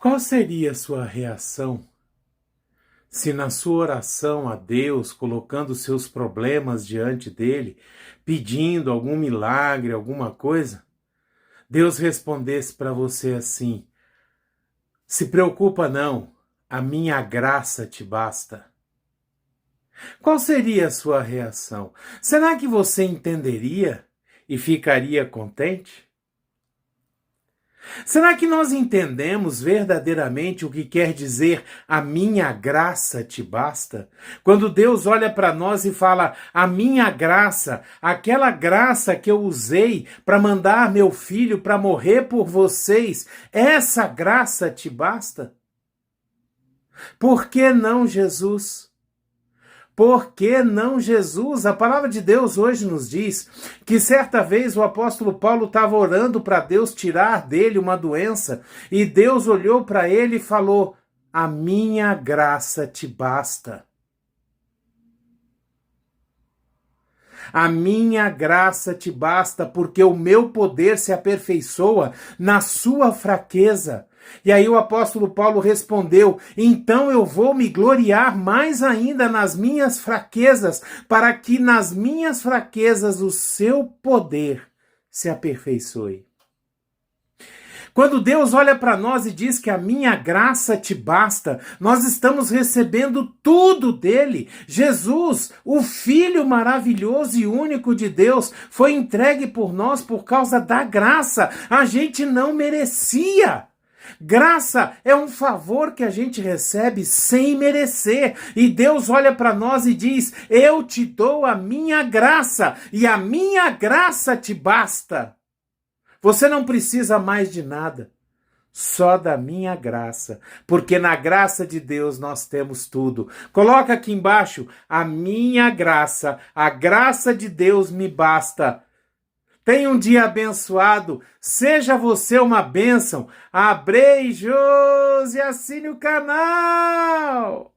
Qual seria a sua reação se na sua oração a Deus, colocando seus problemas diante dele, pedindo algum milagre, alguma coisa, Deus respondesse para você assim: se preocupa não, a minha graça te basta? Qual seria a sua reação? Será que você entenderia e ficaria contente? Será que nós entendemos verdadeiramente o que quer dizer a minha graça te basta? Quando Deus olha para nós e fala a minha graça, aquela graça que eu usei para mandar meu filho para morrer por vocês, essa graça te basta? Por que não Jesus? Por que não Jesus? A palavra de Deus hoje nos diz que certa vez o apóstolo Paulo estava orando para Deus tirar dele uma doença e Deus olhou para ele e falou: a minha graça te basta. A minha graça te basta, porque o meu poder se aperfeiçoa na sua fraqueza. E aí o apóstolo Paulo respondeu: então eu vou me gloriar mais ainda nas minhas fraquezas, para que nas minhas fraquezas o seu poder se aperfeiçoe. Quando Deus olha para nós e diz que a minha graça te basta, nós estamos recebendo tudo dele. Jesus, o Filho maravilhoso e único de Deus, foi entregue por nós por causa da graça. A gente não merecia. Graça é um favor que a gente recebe sem merecer. E Deus olha para nós e diz: eu te dou a minha graça, e a minha graça te basta. Você não precisa mais de nada, só da minha graça, porque na graça de Deus nós temos tudo. Coloca aqui embaixo: a minha graça, a graça de Deus me basta. Tenha um dia abençoado, seja você uma bênção. Abreijos e assine o canal!